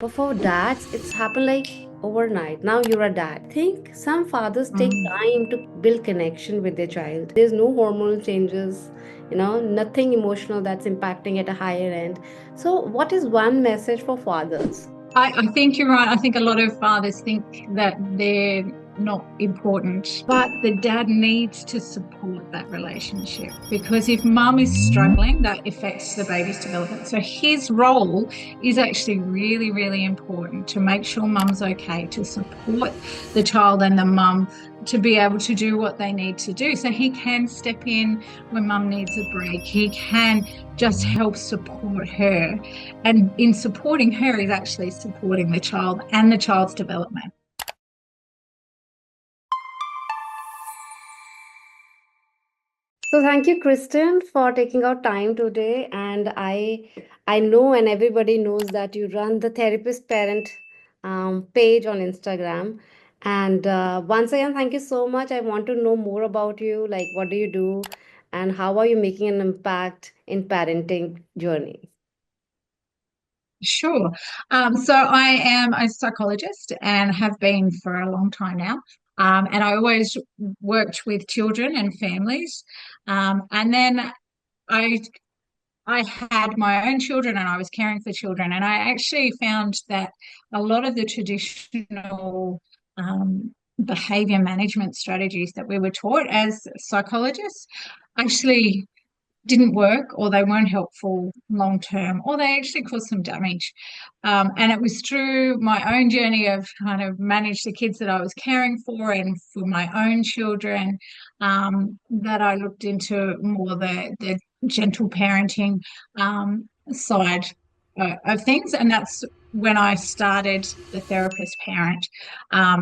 But for dads, it's happened like overnight. Now you're a dad. Think some fathers take Mm. time to build connection with their child. There's no hormonal changes, nothing emotional that's impacting at a higher end. So, what is one message for fathers? I think you're right. I think a lot of fathers think that they're not important, but the dad needs to support that relationship because if mum is struggling, that affects the baby's development. So his role is actually really, really important to make sure mum's okay, to support the child and the mum to be able to do what they need to do. So he can step in when mum needs a break. He can just help support her. And in supporting her is actually supporting the child and the child's development. So thank you, Kristen, for taking out time today. And I know, and everybody knows that you run the therapist parent page on Instagram. And once again, thank you so much. I want to know more about you. Like, what do you do, and how are you making an impact in parenting journey? Sure. So I am a psychologist and have been for a long time now. And I always worked with children and families. And then I I had my own children and I was caring for children. And I actually found that a lot of the traditional behavior management strategies that we were taught as psychologists actually didn't work or they weren't helpful long term or they actually caused some damage. And it was through my own journey of kind of manage the kids that I was caring for and for my own children that I looked into more the gentle parenting side of things. And that's when I started the therapist parent.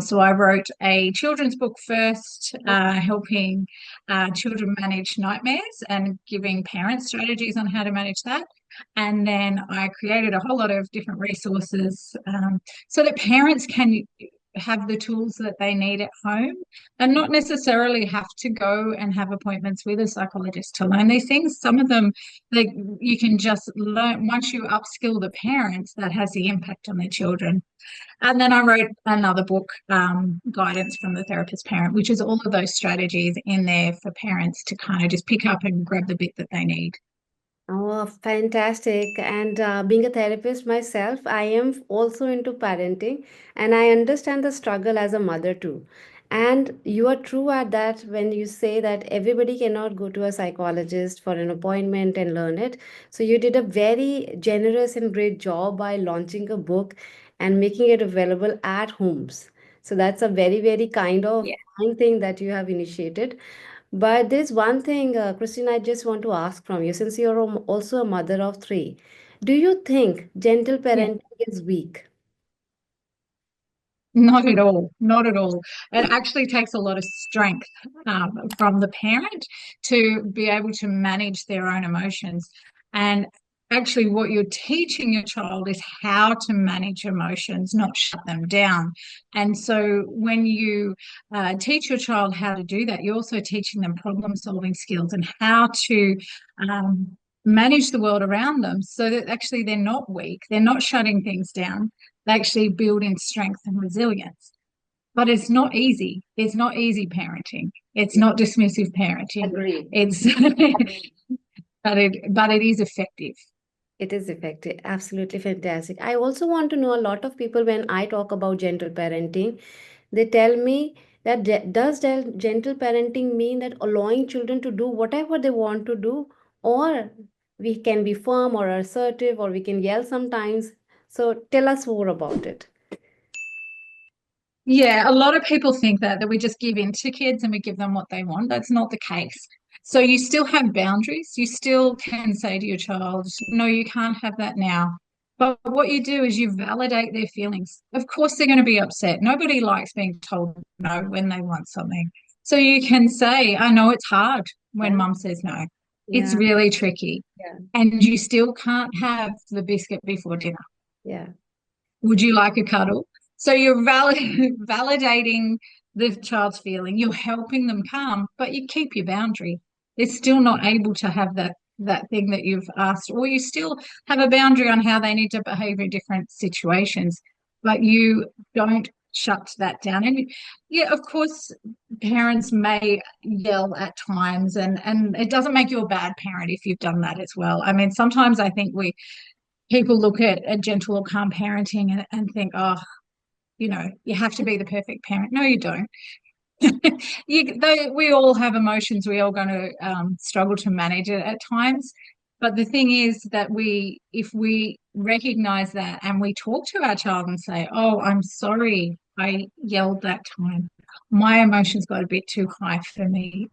So I wrote a children's book first, helping children manage nightmares and giving parents strategies on how to manage that. And then I created a whole lot of different resources so that parents can have the tools that they need at home and not necessarily have to go and have appointments with a psychologist to learn these things. Some of them, like you can just learn once you upskill the parents, that has the impact on their children. And then I wrote another book, Guidance from the Therapist Parent, which is all of those strategies in there for parents to kind of just pick up and grab the bit that they need. Oh, fantastic. And being a therapist myself, I am also into parenting and I understand the struggle as a mother too. And you are true at that when you say that everybody cannot go to a psychologist for an appointment and learn it. So you did a very generous and great job by launching a book and making it available at homes. So that's a very, very Yeah. kind thing that you have initiated. But there's one thing, Christine, I just want to ask from you, since you're also a mother of three, do you think gentle Yeah. parenting is weak? Not at all. Not at all. It actually takes a lot of strength from the parent to be able to manage their own emotions. And actually, what you're teaching your child is how to manage emotions, not shut them down. And so, when you teach your child how to do that, you're also teaching them problem solving skills and how to manage the world around them so that actually they're not weak, they're not shutting things down, they actually build in strength and resilience. But it's not easy. It's not easy parenting. It's not dismissive parenting. Agreed. It's but it is effective. It is effective. Absolutely fantastic. I also want to know a lot of people when I talk about gentle parenting, they tell me that gentle parenting mean that allowing children to do whatever they want to do, or we can be firm or assertive, or we can yell sometimes. So tell us more about it. Yeah, a lot of people think that we just give in to kids and we give them what they want. That's not the case. So you still have boundaries. You still can say to your child, no, you can't have that now. But what you do is you validate their feelings. Of course, they're going to be upset. Nobody likes being told no when they want something. So you can say, I know it's hard when Yeah, mum says no. It's yeah, really tricky. yeah, And you still can't have the biscuit before dinner. yeah. Would you like a cuddle? So you're validating the child's feeling, you're helping them calm, but you keep your boundary. They're still not able to have that thing that you've asked, or you still have a boundary on how they need to behave in different situations, but you don't shut that down. And yeah, of course, parents may yell at times, and it doesn't make you a bad parent if you've done that as well. I mean, sometimes I think we people look at a gentle or calm parenting and think, oh, you have to be the perfect parent. No, you don't. We all have emotions. We all going to struggle to manage it at times. But the thing is that if we recognize that and we talk to our child and say, "Oh, I'm sorry, I yelled that time. My emotions got a bit too high for me.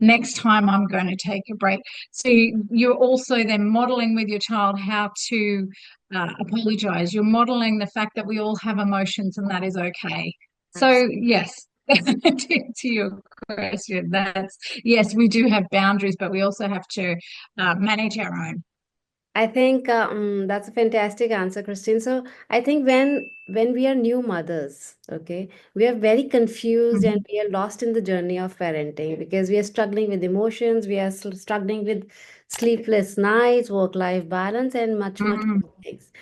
Next time, I'm going to take a break." So you're also then modeling with your child how to apologize. You're modeling the fact that we all have emotions and that is okay. So yes, to your question, that's yes, we do have boundaries, but we also have to manage our own. I think that's a fantastic answer, Christine. So I think when we are new mothers, okay, we are very confused and Mhm. we are lost in the journey of parenting because we are struggling with emotions, we are struggling with sleepless nights, work-life balance, and much Mm. more things.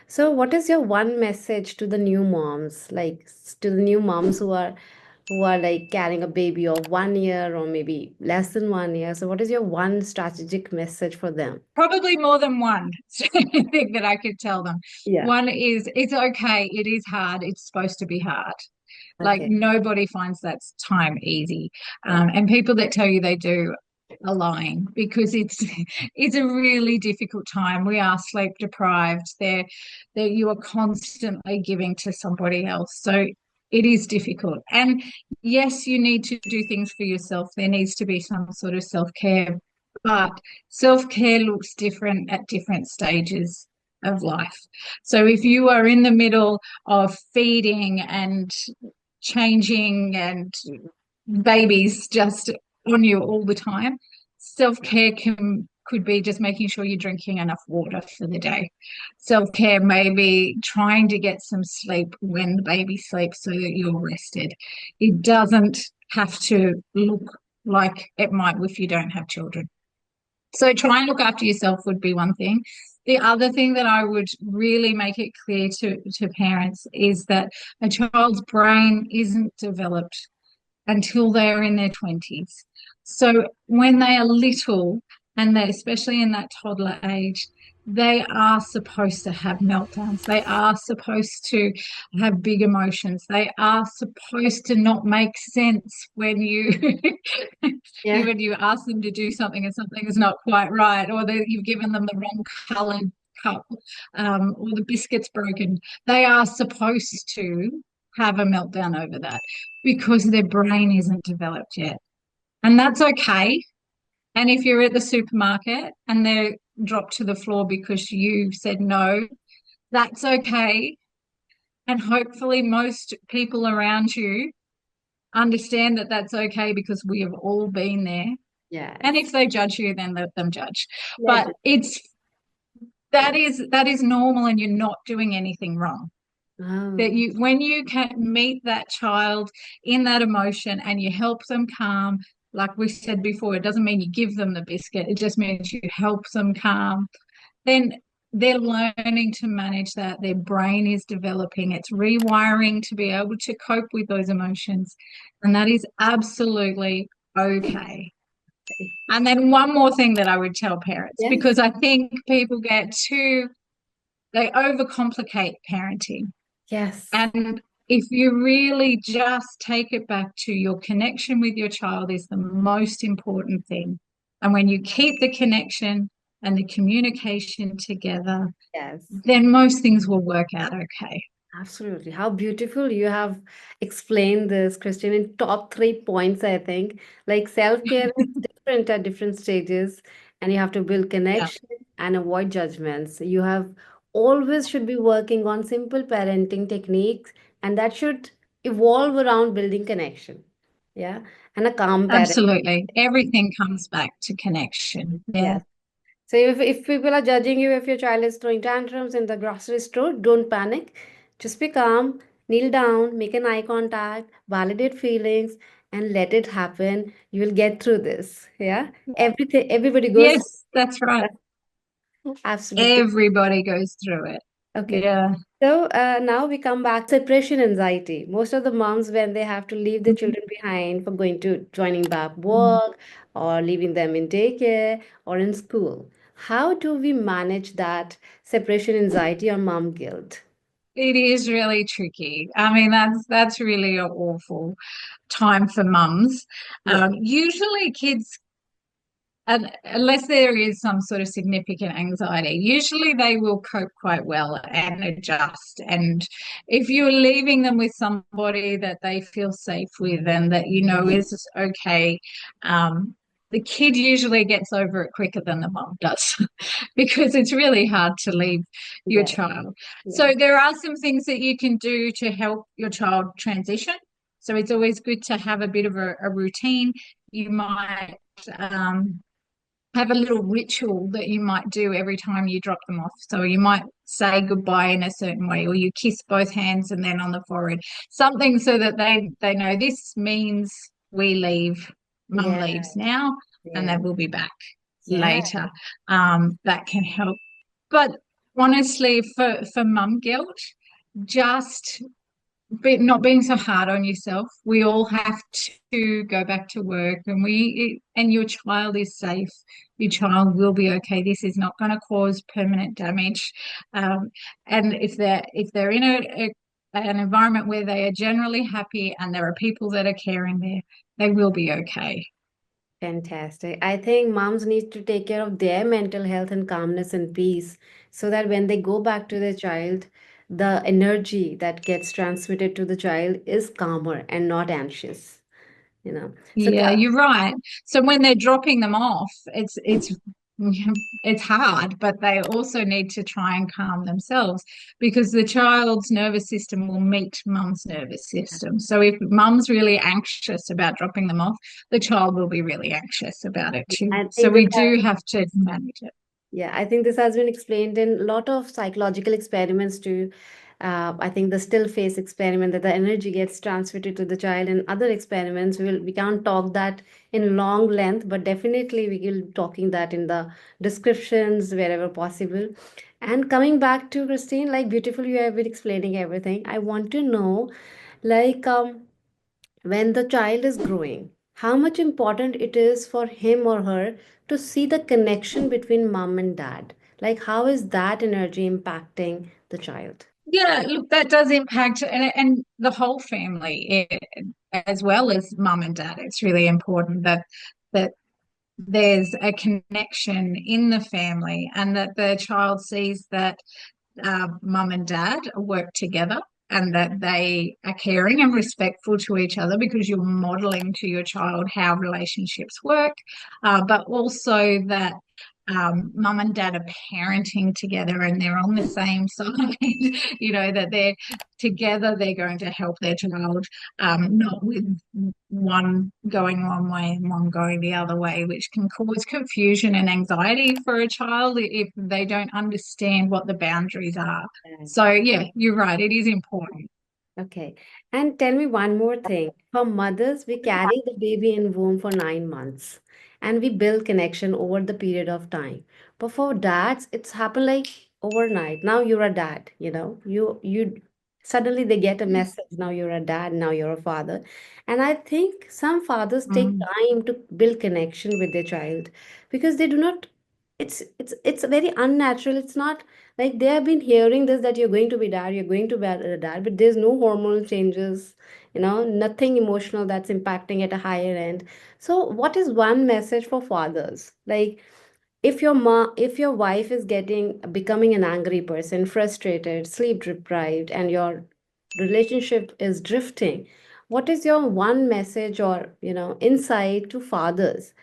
So, what is your one message to the new moms, like to the new moms who are like carrying a baby of 1 year or maybe less than 1 year? So, what is your one strategic message for them? Probably more than one thing that I could tell them. Yeah. One is it's okay, it is hard, it's supposed to be hard. Like Okay. nobody finds that time easy. Yeah. And people that tell you they do are lying because it's a really difficult time. We are sleep deprived. You are constantly giving to somebody else. So it is difficult. And yes, you need to do things for yourself. There needs to be some sort of self-care, but self-care looks different at different stages of life. So if you are in the middle of feeding and changing and babies just on you all the time. Self-care could be just making sure you're drinking enough water for the day. Self-care may be trying to get some sleep when the baby sleeps so that you're rested. It doesn't have to look like it might if you don't have children. So try and look after yourself would be one thing. The other thing that I would really make it clear to parents is that a child's brain isn't developed until they're in their 20s. So when they are little, and they especially in that toddler age, they are supposed to have meltdowns. They are supposed to have big emotions. They are supposed to not make sense when you Yeah. when you ask them to do something and something is not quite right, or that you've given them the wrong coloured cup, or the biscuit's broken. They are supposed to have a meltdown over that because their brain isn't developed yet. And that's okay. And if you're at the supermarket and they're dropped to the floor because you said no, that's okay. And hopefully, most people around you understand that that's okay because we have all been there. And Yes. if they judge you, then let them judge. But Legend. it's that is normal, and you're not doing anything wrong. That Oh, you when you can meet that child in that emotion and you help them calm, like we said before, it doesn't mean you give them the biscuit, it just means you help them calm, then they're learning to manage that. Their brain is developing, it's rewiring to be able to cope with those emotions, and that is absolutely okay. And then one more thing that I would tell parents, yes. because I think people they overcomplicate parenting. Yes. And if you really just take it back to your connection with your child is the most important thing. And when you keep the connection and the communication together, Yes. then most things will work out okay. Absolutely. How beautiful you have explained this, Christian, in top 3 points, I think. Like self-care is different at different stages, and you have to build Yeah, connection and avoid judgments. You have always should be working on simple parenting techniques, and that should evolve around building connection. Yeah. And a calm parent. absolutely. Everything comes back to connection. Yeah, Yes. So if people are judging you if your child is throwing tantrums in the grocery store, don't panic. Just be calm, kneel down, make an eye contact, validate feelings, and let it happen. You will get through this. Yeah. Everything, everybody goes. Yes, that's right. Absolutely. Everybody goes through it. Okay. Yeah. So now we come back to separation anxiety. Most of the moms, when they have to leave their children behind for going to joining back Mhm. work or leaving them in daycare or in school, how do we manage that separation anxiety or mom guilt? It is really tricky. I mean, that's really an awful time for mums. Yeah, Usually, kids, and unless there is some sort of significant anxiety, usually they will cope quite well and adjust. And if you're leaving them with somebody that they feel safe with and that you know is okay, um, the kid usually gets over it quicker than the mum does because it's really hard to leave your yeah, child. yeah. So there are some things that you can do to help your child transition. So it's always good to have a bit of a routine. You might have a little ritual that you might do every time you drop them off. So you might say goodbye in a certain way, or you kiss both hands and then on the forehead, something so that they know this means we leave, mum Yeah, leaves now, and yeah, then we'll be back yeah, later. That can help. But honestly, for mum guilt, just not being so hard on yourself. We all have to go back to work, and and your child is safe. Your child will be okay. This is not going to cause permanent damage. Um, and if they're in an environment where they are generally happy and there are people that are caring there, they will be okay. fantastic. I think moms need to take care of their mental health and calmness and peace so that when they go back to their child, the energy that gets transmitted to the child is calmer and not anxious, you know. So, Yeah, you're right. So when they're dropping them off, it's hard, but they also need to try and calm themselves because the child's nervous system will meet mum's nervous system. So if mum's really anxious about dropping them off, the child will be really anxious about it too. I So think this we has, do have to manage it. yeah, I think this has been explained in a lot of psychological experiments too. I think the still face experiment that the energy gets transmitted to the child, and other experiments we can't talk that in long length, but definitely we will talking that in the descriptions wherever possible. And coming back to Christine, like beautiful, you have been explaining everything. I want to know, like when the child is growing, how much important it is for him or her to see the connection between mom and dad. Like, how is that energy impacting the child? Yeah, look, that does impact and the whole family, as well as mum and dad. It's really important that there's a connection in the family and that the child sees that mum and dad work together and that they are caring and respectful to each other because you're modeling to your child how relationships work, but also that mum and dad are parenting together and they're on the same side, that they're together, they're going to help their child, not with one going one way and one going the other way, which can cause confusion and anxiety for a child if they don't understand what the boundaries are. So, yeah, you're right, it is important. Okay. And tell me one more thing. For mothers, we carry the baby in womb for 9 months and we build connection over the period of time. But for dads, it's happened like overnight. Now you're a dad, you suddenly they get a message. Now you're a dad, now you're a father. And I think some fathers take Mm. time to build connection with their child because they do not it's very unnatural. It's not like they have been hearing this that you're going to be dad, you're going to be a dad, but there's no hormonal changes, nothing emotional that's impacting at a higher end. So, what is one message for fathers? Like, if your wife is becoming an angry person, frustrated, sleep deprived, and your relationship is drifting, what is your one message or insight to fathers?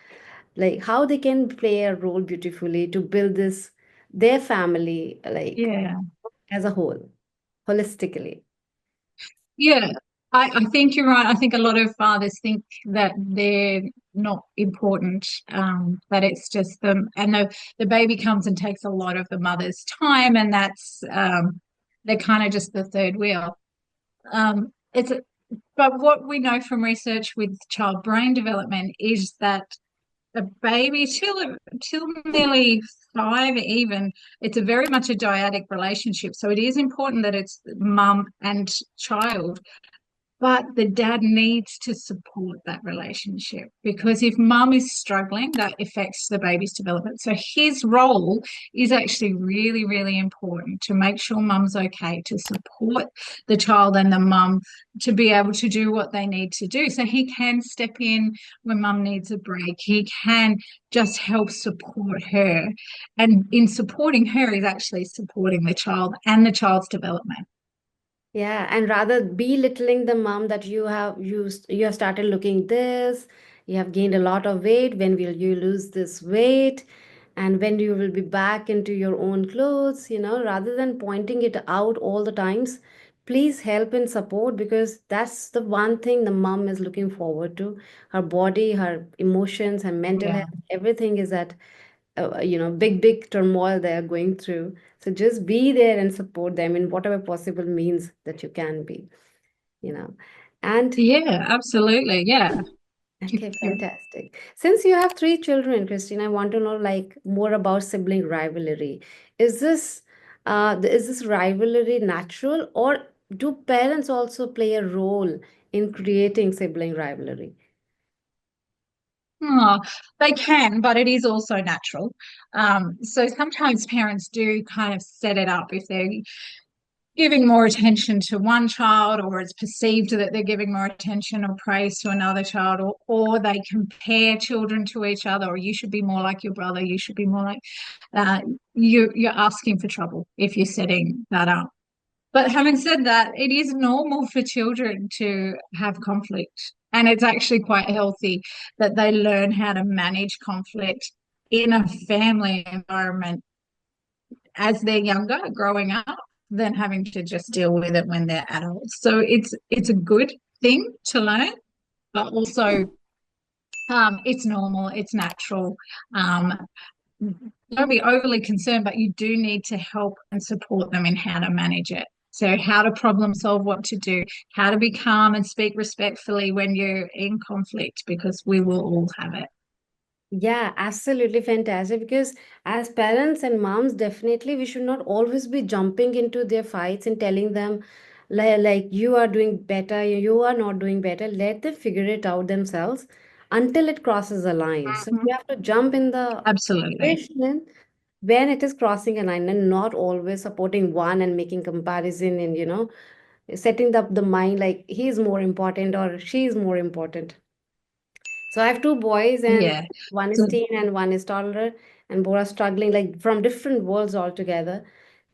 Like how they can play a role beautifully to build this their family like Yeah. as a whole holistically. Yeah, I think you're right. I think a lot of fathers think that they're not important, that it's just them, and the baby comes and takes a lot of the mother's time, and they're kind of just the third wheel. It's But what we know from research with child brain development is that a baby till nearly 5 even, it's a very much a dyadic relationship. So it is important that it's mum and child, but the dad needs to support that relationship, because if mum is struggling, that affects the baby's development. So his role is actually really, really important, to make sure mum's okay, to support the child and the mum to be able to do what they need to do. So he can step in when mum needs a break. He can just help support her. And in supporting her, he's actually supporting the child and the child's development. Yeah, and rather belittling the mom that you have started looking this, you have gained a lot of weight, when will you lose this weight, and when you will be back into your own clothes, rather than pointing it out all the times, please help and support, because that's the one thing the mom is looking forward to. Her body, her emotions, her mental Yeah. health, everything is at big turmoil they are going through. So just be there and support them in whatever possible means that you can be, you know. And Yeah, absolutely. Yeah. okay, fantastic. Since you have three children, Christine, I want to know like more about sibling rivalry. Is this rivalry natural, or do parents also play a role in creating sibling rivalry? Oh, they can, but it is also natural. So sometimes parents do kind of set it up if they're giving more attention to one child, or it's perceived that they're giving more attention or praise to another child, or they compare children to each other, or you should be more like your brother, you should be more like uh, you're asking for trouble if you're setting that up. But having said that, it is normal for children to have conflict. And it's actually quite healthy that they learn how to manage conflict in a family environment as they're younger, growing up, than having to just deal with it when they're adults. So it's a good thing to learn, but also it's normal, it's natural. Um, don't be overly concerned, but you do need to help and support them in how to manage it. So, how to problem solve, what to do, how to be calm and speak respectfully when you're in conflict, because we will all have it. Yeah, absolutely fantastic. Because as parents and moms, definitely we should not always be jumping into their fights and telling them, like you are doing better, you are not doing better. Let them figure it out themselves until it crosses a line. So Mhm. you have to jump in the Absolutely. situation when it is crossing a line, and not always supporting one and making comparison, and setting up the mind like he is more important or she is more important. So I have two boys, and Yeah. one is So, teen and one is toddler, and both are struggling like from different worlds altogether.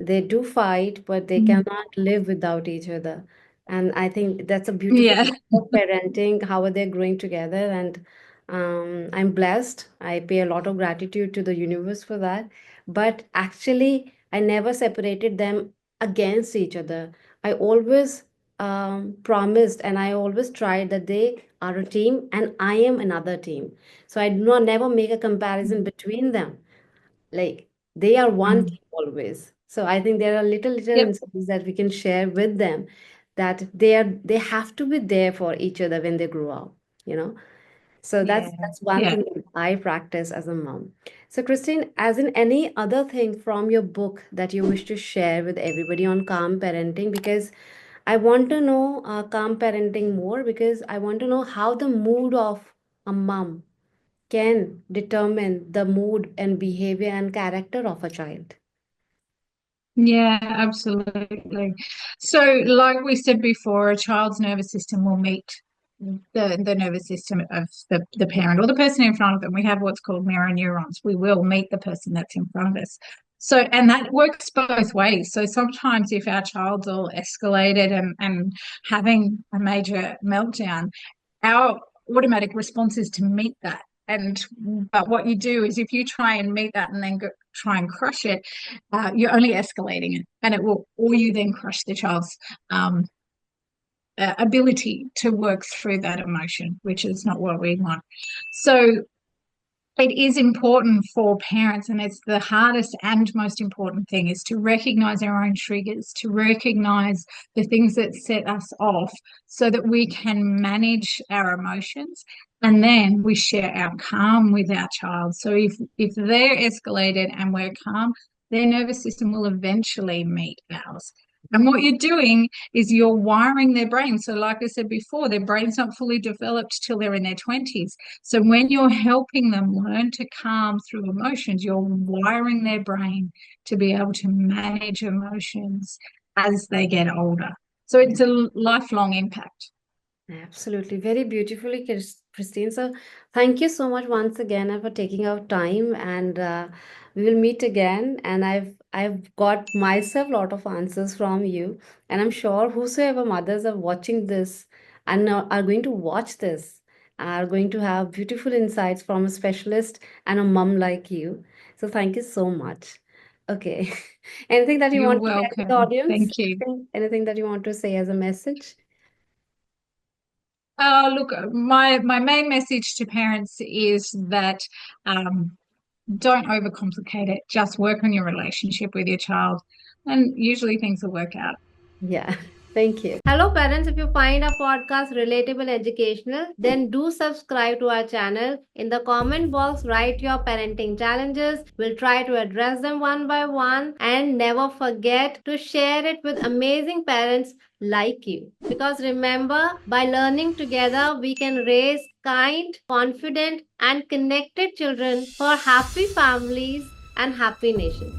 They do fight, but they mm, cannot live without each other. And I think that's a beautiful yeah. part of parenting, how are they growing together. And I'm blessed. I pay a lot of gratitude to the universe for that. But actually, I never separated them against each other. I always promised, and I always tried that they are a team and I am another team. So I do not never make a comparison between them. Like they are one Mm, team always. So I think there are little yep. incidents that we can share with them, that they have to be there for each other when they grow up, you know. So Yeah. that's one Yeah. thing that I practice as a mom. So Christine, as in any other thing from your book that you wish to share with everybody on calm parenting, because I want to know calm parenting more, because I want to know how the mood of a mom can determine the mood and behavior and character of a child. Yeah, absolutely. So, like we said before, a child's nervous system will meet the nervous system of the parent or the person in front of them. We have what's called mirror neurons. We will meet the person that's in front of us. So, and that works both ways. So sometimes if our child's all escalated and having a major meltdown, our automatic response is to meet that. And but what you do is if you try and meet that and then try and crush it, you're only escalating it, and it will, or you then crush the child's um, ability to work through that emotion, which is not what we want. So it is important for parents, and it's the hardest and most important thing, is to recognize our own triggers, to recognize the things that set us off so that we can manage our emotions, and then we share our calm with our child. So if they're escalated and we're calm, their nervous system will eventually meet ours. And what you're doing is you're wiring their brain. So like I said before, their brain's not fully developed till they're in their 20s. So when you're helping them learn to calm through emotions, you're wiring their brain to be able to manage emotions as they get older. So it's a lifelong impact. Absolutely. Very beautifully, Christine. So, thank you so much once again for taking out time, and we will meet again. And I've got myself a lot of answers from you, and I'm sure whosoever mothers are watching this and are going to watch this are going to have beautiful insights from a specialist and a mom like you. So, thank you so much. Okay. Anything that you You're want to share with the welcome. audience? Thank you. Anything that you want to say as a message? Look, my main message to parents is that um, don't overcomplicate it. Just work on your relationship with your child, and usually things will work out. Yeah, thank you. Hello, parents. If you find our podcast relatable, educational, then do subscribe to our channel. In the comment box, write your parenting challenges. We'll try to address them one by one. And never forget to share it with amazing parents like you. Because remember, by learning together, we can raise kind, confident, and connected children for happy families and happy nations.